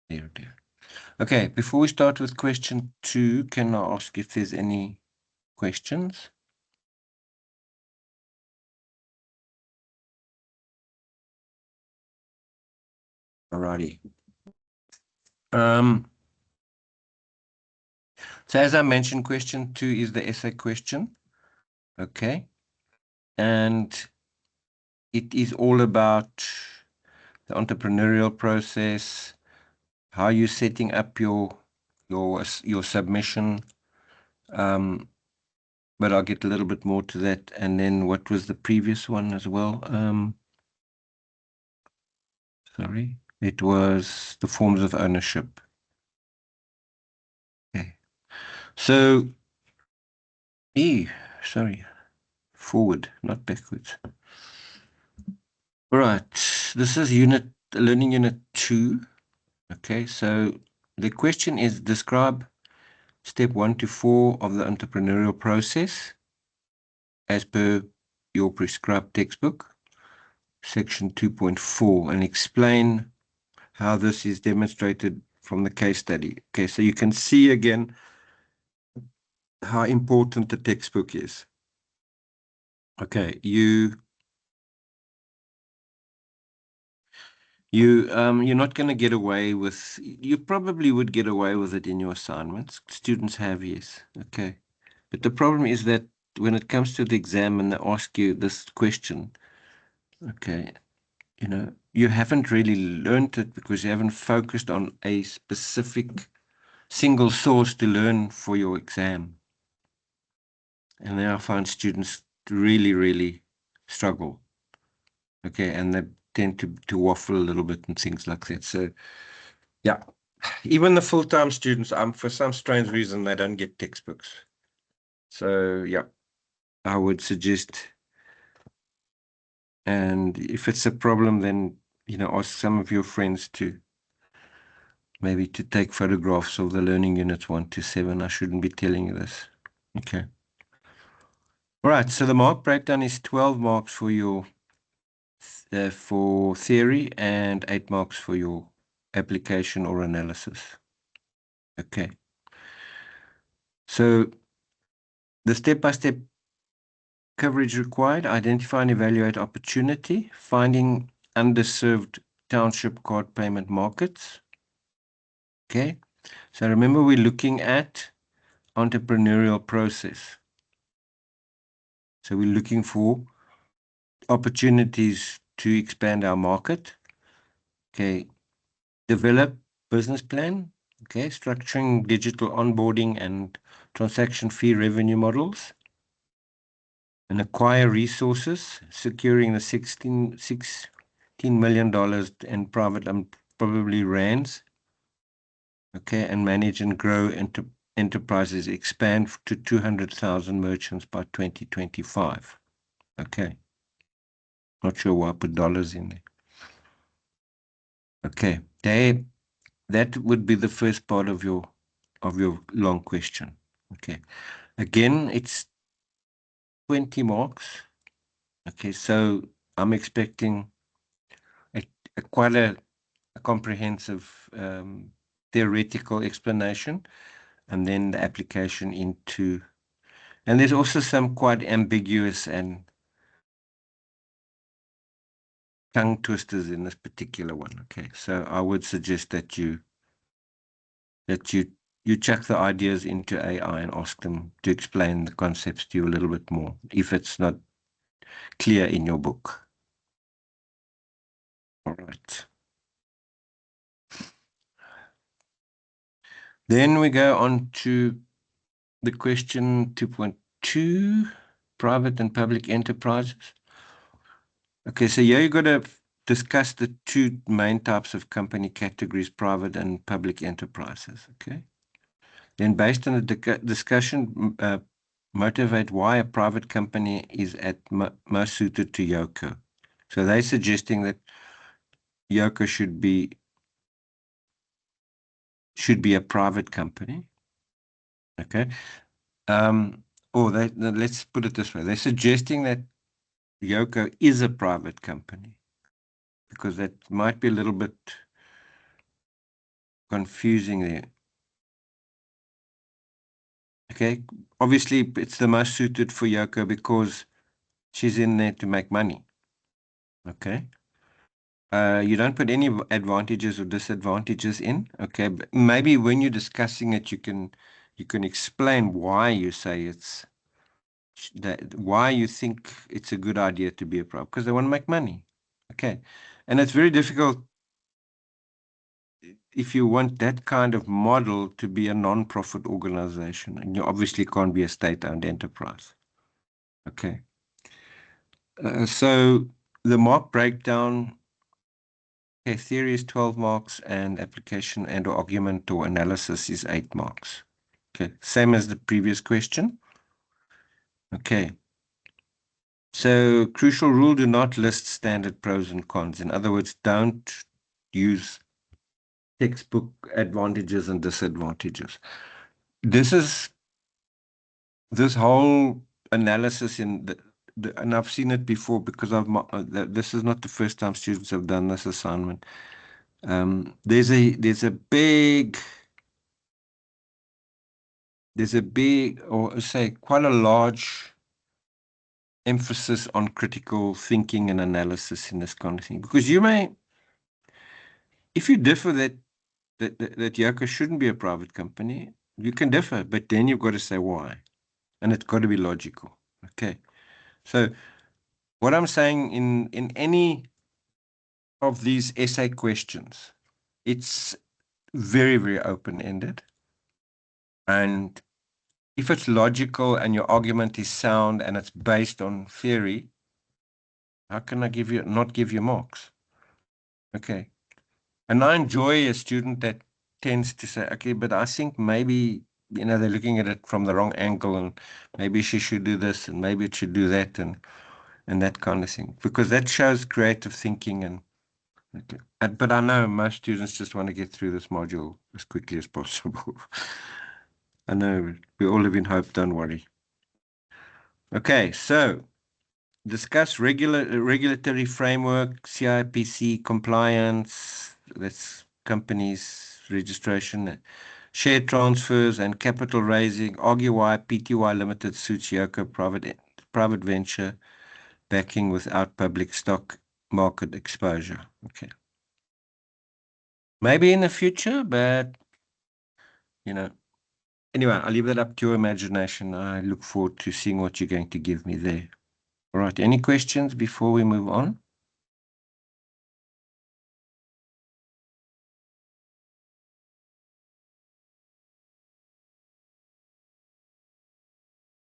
There, dear. Okay, before we start with question 2, can I ask if there's any questions? Alrighty. So as I mentioned, question 2 is the essay question. Okay. And it is all about the entrepreneurial process, how you're setting up your submission. But I'll get a little bit more to that. And then what was the previous one as well? Sorry, it was the forms of ownership. Okay. So, sorry, forward, not backwards. All right, this is learning unit 2. Okay, so the question is describe step 1 to 4 of the entrepreneurial process as per your prescribed textbook, section 2.4, and explain how this is demonstrated from the case study. Okay, so you can see again how important the textbook is. Okay, you're not going to get away with, you probably would get away with it in your assignments. Students have, yes. Okay. But the problem is that when it comes to the exam and they ask you this question, okay, you haven't really learned it because you haven't focused on a specific single source to learn for your exam. And then I find students really, really struggle. Okay, and they tend to waffle a little bit and things like that. So, yeah, even the full-time students, for some strange reason, they don't get textbooks. So, yeah, I would suggest, and if it's a problem, then, ask some of your friends to maybe to take photographs of the learning units 1 to 7. I shouldn't be telling you this. Okay. All right, so the mark breakdown is 12 marks for your for theory and 8 marks for your application or analysis. Okay. So the step-by-step coverage required: identify and evaluate opportunity, finding underserved township card payment markets. Okay. So remember, we're looking at entrepreneurial process. So we're looking for opportunities to expand our market. Okay. Develop business plan. Okay. Structuring digital onboarding and transaction fee revenue models. And acquire resources, securing the $16 million in private and probably rands. Okay. And manage and grow enterprises, expand to 200,000 merchants by 2025. Okay. Not sure why I put dollars in there. Okay. That would be the first part of your long question. Okay. Again, it's 20 marks. Okay, so I'm expecting quite a comprehensive theoretical explanation, and then the application into, and there's also some quite ambiguous and tongue twisters in this particular one. Okay, so I would suggest that you chuck the ideas into AI and ask them to explain the concepts to you a little bit more if it's not clear in your book. All right. Then we go on to the question 2.2, private and public enterprises. Okay, so here you've got to discuss the two main types of company categories, private and public enterprises. Okay. Then based on the discussion, motivate why a private company is at most suited to Yoko. So they're suggesting that Yoko should be a private company. Okay. Let's put it this way. They're suggesting that Yoko is a private company, because that might be a little bit confusing there. Okay, obviously it's the most suited for Yoko because she's in there to make money. Okay. You don't put any advantages or disadvantages in. Okay, but maybe when you're discussing it, you can explain why you say it's that why you think it's a good idea to be a private because they want to make money. Okay, and it's very difficult if you want that kind of model to be a non-profit organization, and you obviously can't be a state-owned enterprise. Okay, so the mark breakdown. Okay, theory is 12 marks and application and or argument or analysis is 8 marks. Okay, same as the previous question. Okay, so crucial rule, do not list standard pros and cons. In other words, don't use textbook advantages and disadvantages. This is this whole analysis in and I've seen it before because this is not the first time students have done this assignment. There's a big, or say quite a large emphasis on critical thinking and analysis in this kind of thing. Because you may, if you differ that Yoko shouldn't be a private company, you can differ, but then you've got to say why. And it's got to be logical. Okay. So what I'm saying in any of these essay questions, it's very, very open-ended. And if it's logical and your argument is sound and it's based on theory, how can I not give you marks? Okay. And I enjoy a student that tends to say, okay, but I think maybe, they're looking at it from the wrong angle and maybe she should do this and maybe it should do that and that kind of thing. Because that shows creative thinking okay. But I know most students just want to get through this module as quickly as possible. I know we all live in hope, don't worry. Okay, so discuss regulatory framework, CIPC compliance, that's companies registration, share transfers and capital raising, argue why PTY Limited suits Yoko private venture backing without public stock market exposure. Okay. Maybe in the future, but anyway, I'll leave that up to your imagination. I look forward to seeing what you're going to give me there. All right, any questions before we move on?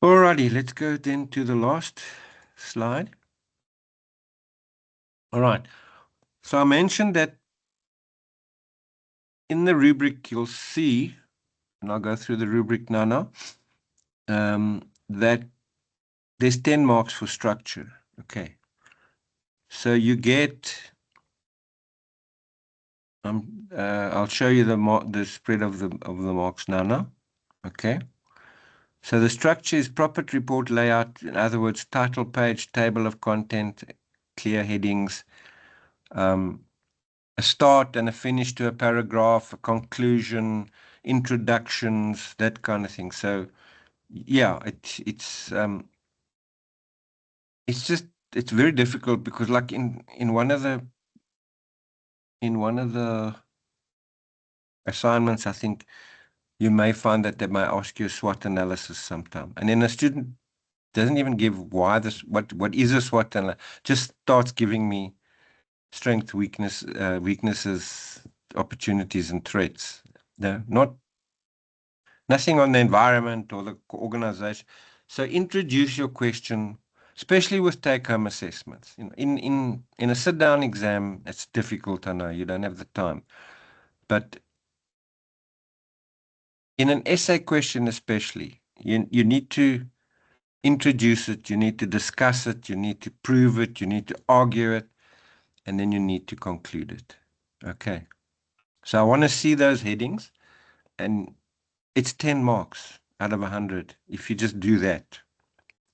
Alrighty, let's go then to the last slide. All right, so I mentioned that in the rubric you'll see, and I'll go through the rubric now, that there's 10 marks for structure. Okay, so you get, I'll show you the spread of the marks now. Okay. So the structure is proper report layout, in other words, title page, table of content, clear headings, a start and a finish to a paragraph, a conclusion, introductions, that kind of thing. So yeah, it's very difficult because like in one of the assignments, I think you may find that they may ask you a SWOT analysis sometime. And then a student doesn't even give what is a SWOT analysis, just starts giving me strength, weaknesses, opportunities, and threats. No, nothing on the environment or the organization. So introduce your question, especially with take-home assessments. In a sit-down exam, it's difficult. I know you don't have the time, but in an essay question, especially, you need to introduce it, you need to discuss it, you need to prove it, you need to argue it, and then you need to conclude it. Okay. So I want to see those headings, and it's 10 marks out of 100 if you just do that.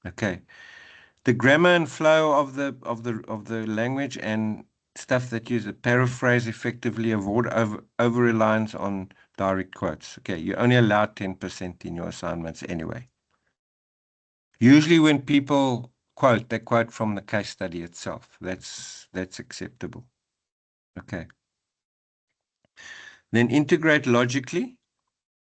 Okay. The grammar and flow of the language and stuff that use a paraphrase effectively, avoid over-reliance on direct quotes. Okay, you're only allowed 10% in your assignments anyway. Usually when people quote, they quote from the case study itself. That's acceptable. Okay. Then integrate logically.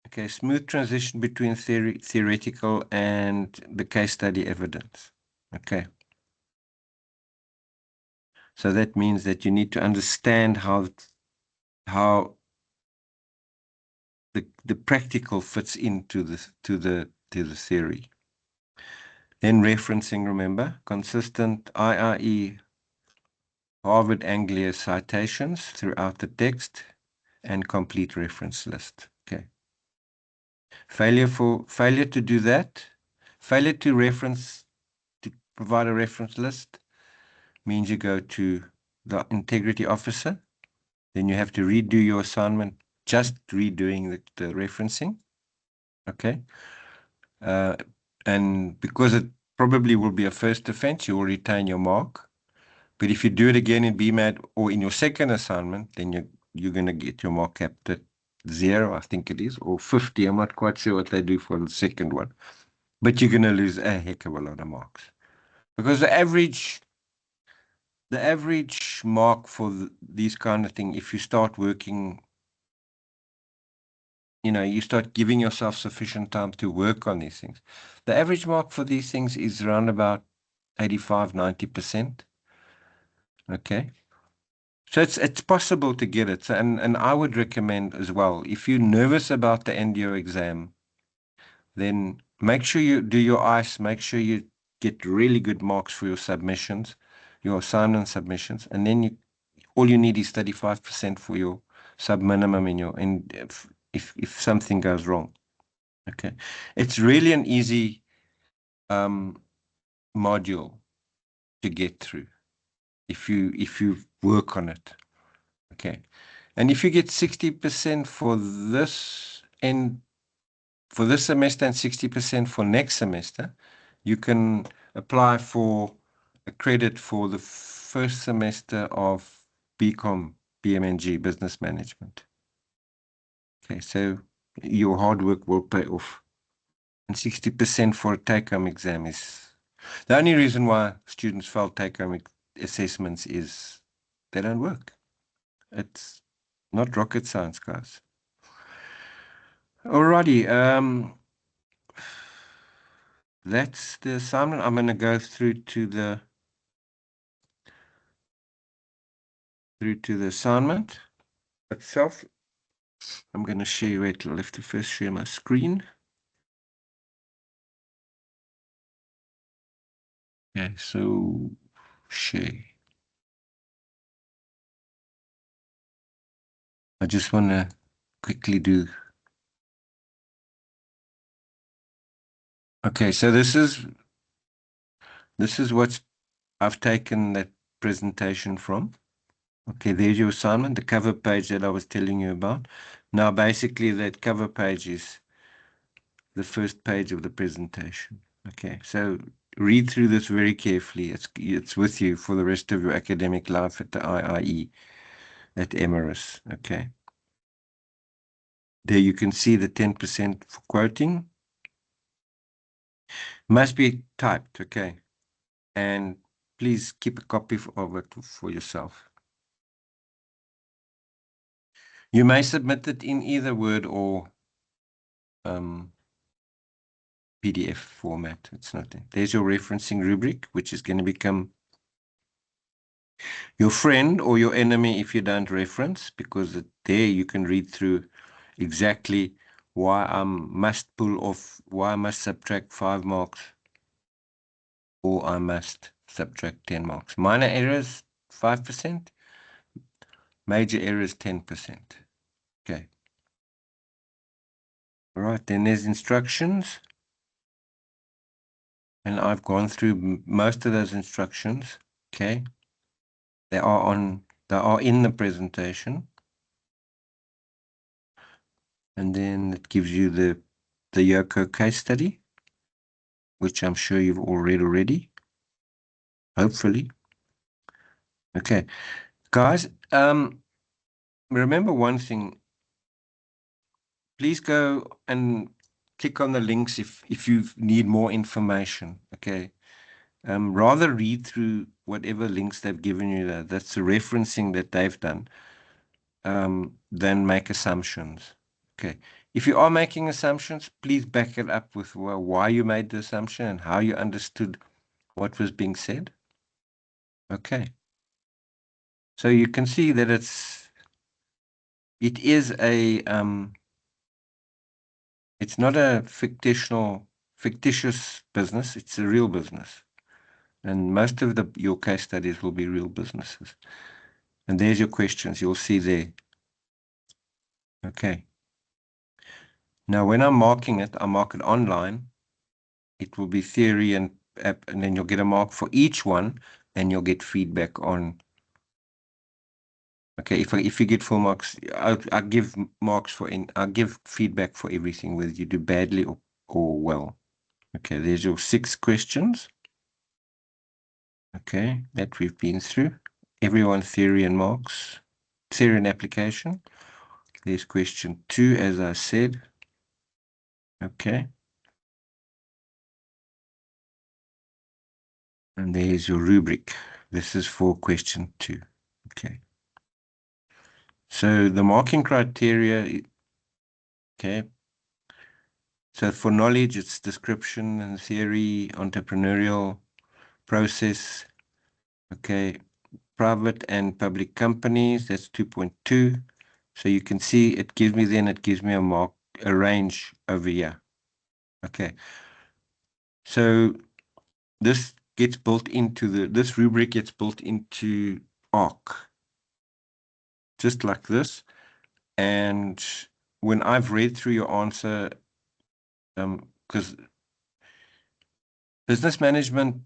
Okay, smooth transition between theoretical and the case study evidence. Okay. So that means that you need to understand how the practical fits into the theory. Then referencing, remember, consistent IIE Harvard Anglia citations throughout the text and complete reference list. Okay. Failure to do that, failure to provide a reference list means you go to the integrity officer. Then you have to redo your assignment, just redoing the referencing. Okay. And because it probably will be a first offense, you will retain your mark. But if you do it again in BMAD or in your second assignment, then you're going to get your mark capped at 0, I think it is, or 50. I'm not quite sure what they do for the second one. But you're going to lose a heck of a lot of marks. Because the average mark for these kind of things, if you start working, you start giving yourself sufficient time to work on these things. The average mark for these things is around about 85, 90%. Okay. So it's possible to get it. So, and I would recommend as well, if you're nervous about the end of your exam, then make sure you do your ICE, make sure you get really good marks for your submissions, your assignment submissions, and then all you need is 35% for your sub minimum and if something goes wrong. Okay. It's really an easy module to get through if you work on it. Okay. And if you get 60% for this semester and 60% for next semester, you can apply for a credit for the first semester of BCom, BMNG, Business Management. Okay, so your hard work will pay off. And 60% for a take-home exam is the only reason why students fail take-home assessments is they don't work. It's not rocket science, guys. Alrighty, that's the assignment. I'm going to go through to the assignment itself. I'm going to share. Wait, I'll have to first share my screen. Okay, so share. I just want to quickly do. Okay, so this is what I've taken that presentation from. Okay, there's your assignment, the cover page that I was telling you about. Now, basically, that cover page is the first page of the presentation. Okay, so read through this very carefully. It's with you for the rest of your academic life at the IIE at Emirates. Okay. There you can see the 10% for quoting. Must be typed, okay. And please keep a copy of it for yourself. You may submit it in either Word or PDF format. It's not there. There's your referencing rubric, which is going to become your friend or your enemy if you don't reference, because there you can read through exactly why I must pull off, why I must subtract 5 marks, or I must subtract 10 marks. Minor errors, 5%. Major errors, 10%. Okay. All right, then there's instructions. And I've gone through most of those instructions. Okay. They are in the presentation. And then it gives you the Yoko case study, which I'm sure you've all read already. Hopefully. Okay. Guys, remember one thing. Please go and click on the links if you need more information. Okay. Rather read through whatever links they've given you there. That's the referencing that they've done, than make assumptions. Okay. If you are making assumptions, please back it up with why you made the assumption and how you understood what was being said. Okay. So you can see that it is it's not a fictitious business. It's a real business. And most of your case studies will be real businesses. And there's your questions. You'll see there. Okay. Now, when I'm marking it, I mark it online. It will be theory and app, and then you'll get a mark for each one, and you'll get feedback on. Okay, if you get full marks, I give marks I give feedback for everything, whether you do badly or well. Okay, there's your 6 questions. Okay, that we've been through. Everyone theory and marks, theory and application. There's question 2, as I said. Okay. And there's your rubric. This is for question 2. Okay. So the marking criteria, okay. So for knowledge, it's description and theory, entrepreneurial process. Okay. Private and public companies, that's 2.2. So you can see it gives me a range over here. Okay. So this gets built into this rubric gets built into ARC, just like this. And when I've read through your answer, because business management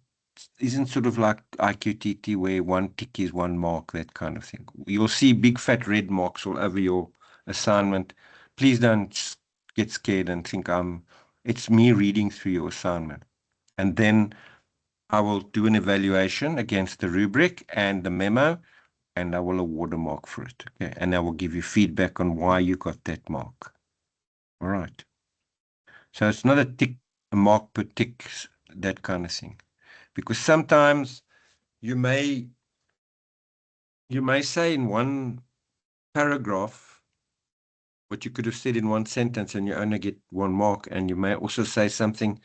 isn't sort of like IQTT where one tick is one mark, that kind of thing. You'll see big fat red marks all over your assignment. Please don't get scared and think it's me reading through your assignment. And then I will do an evaluation against the rubric and the memo, and I will award a mark for it. Okay. And I will give you feedback on why you got that mark. All right. So it's not a mark per tick, that kind of thing. Because sometimes you may say in one paragraph what you could have said in one sentence and you only get 1 mark, and you may also say something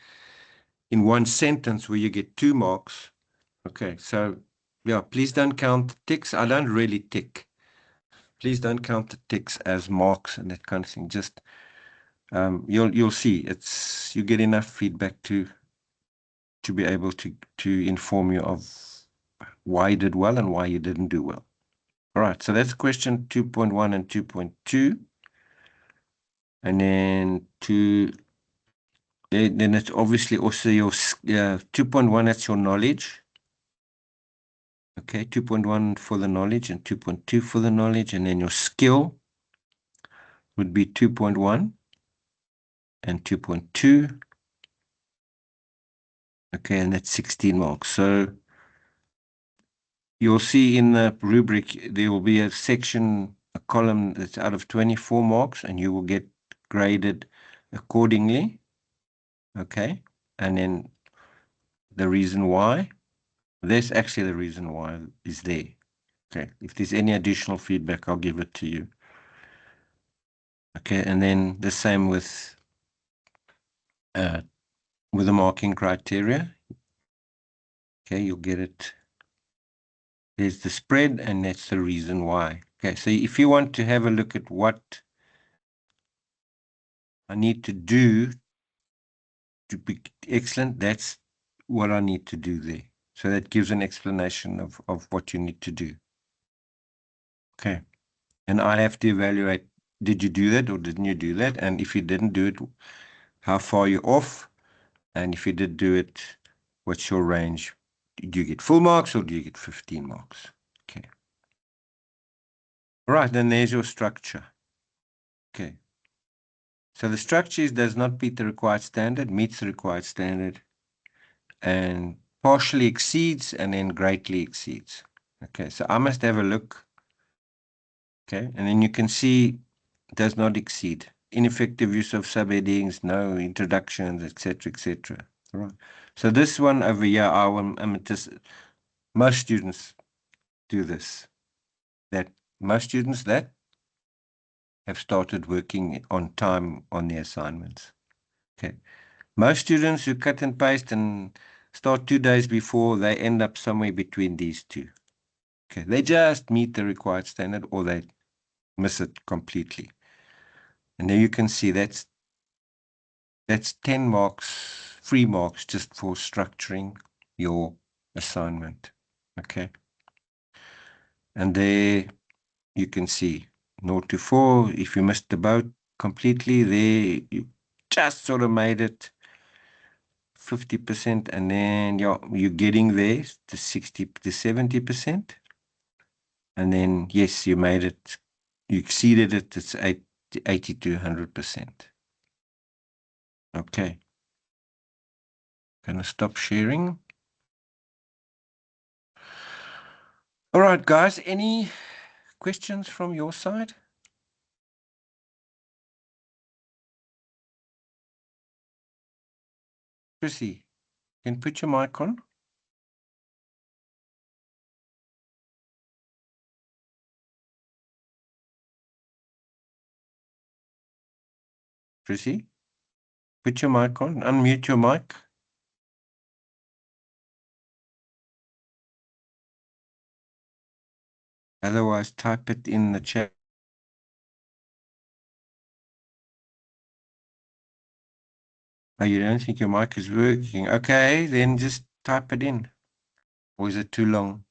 in one sentence where you get 2 marks. Okay, so yeah, please don't count the ticks. I don't really tick. Please don't count the ticks as marks and that kind of thing. Just you'll see you get enough feedback to be able to inform you of why you did well and why you didn't do well. All right, so that's question 2.1 and 2.2. And then then it's obviously also your 2.1, that's your knowledge. Okay, 2.1 for the knowledge and 2.2 for the knowledge. And then your skill would be 2.1 and 2.2. Okay, and that's 16 marks. So you'll see in the rubric, there will be a column that's out of 24 marks, and you will get graded accordingly. Okay, and then the reason why, there's actually the reason why is there. Okay, if there's any additional feedback, I'll give it to you. Okay, and then the same with the marking criteria. Okay, you'll get it. There's the spread, and that's the reason why. Okay, so if you want to have a look at what I need to do to be excellent, that's what I need to do there. So that gives an explanation of what you need to do. Okay. And I have to evaluate, did you do that or didn't you do that? And if you didn't do it, how far you're off? And if you did do it, what's your range? Do you get full marks or do you get 15 marks? Okay. All right, then there's your structure. Okay. So the structure does not meet the required standard, meets the required standard, and partially exceeds, and then greatly exceeds. Okay, so I must have a look Okay, and then you can see does not exceed. Ineffective use of subheadings, no introductions, etc., etc. Right. So this one over here, I'm just most students do this. That most students that have started working on time on their assignments. Okay. Most students who cut and paste and start 2 days before, they end up somewhere between these two. Okay. They just meet the required standard or they miss it completely. And there you can see that's 10 marks, free marks just for structuring your assignment. Okay. And there you can see 0 to 4. If you missed the boat completely, there you just sort of made it 50%, and then you're getting there to 60 to 70%. And then, yes, you made it, you exceeded it, it's 80 to 100%. Okay. Gonna stop sharing. All right, guys, any questions from your side? Chrissy, can you put your mic on? Chrissy, put your mic on, unmute your mic. Otherwise, type it in the chat. Oh, you don't think your mic is working? Okay, then just type it in. Or is it too long?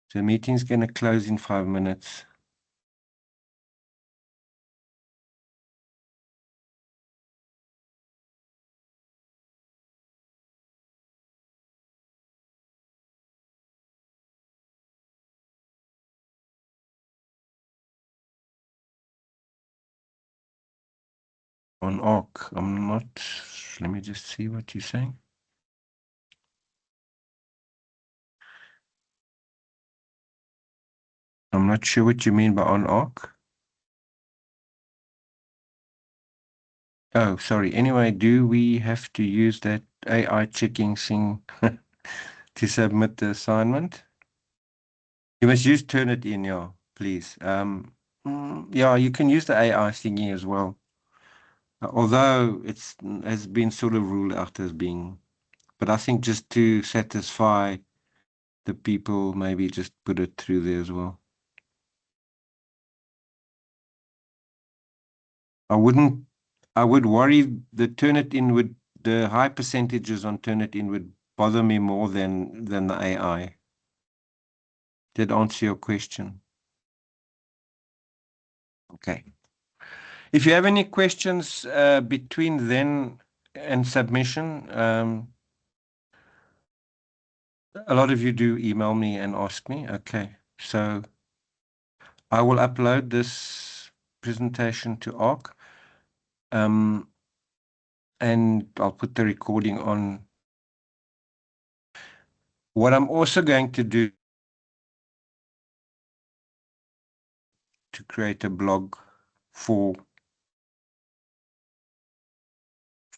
So the meeting's going to close in 5 minutes. On ARC, I'm not, let me just see what you're saying. I'm not sure what you mean by on ARC. Oh, sorry. Anyway, do we have to use that AI checking thing to submit the assignment? You must use Turnitin, yeah, please. Yeah, you can use the AI thingy as well. Although it's has been sort of ruled out as being, but I think just to satisfy the people, maybe just put it through there as well. I would worry the Turnitin would, the high percentages on Turnitin would bother me more than the AI. Did answer your question? Okay. If you have any questions between then and submission, a lot of you do email me and ask me. Okay. So I will upload this presentation to ARC, and I'll put the recording on. What I'm also going to do to create a blog for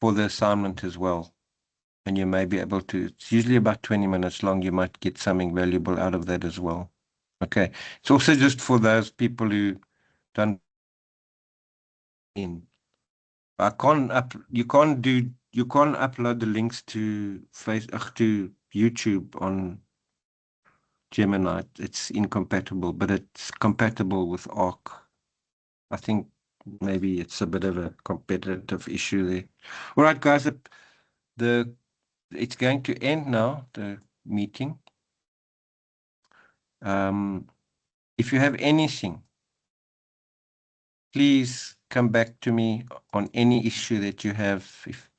the assignment as well. And you may be able to, it's usually about 20 minutes long. You might get something valuable out of that as well. Okay. It's also just for those people who don't in. You can't upload the links to to YouTube on Gemini. It's incompatible, but it's compatible with ARC. I think maybe it's a bit of a competitive issue there. All right, guys, the it's going to end now, the meeting. If you have anything, please come back to me on any issue that you have. If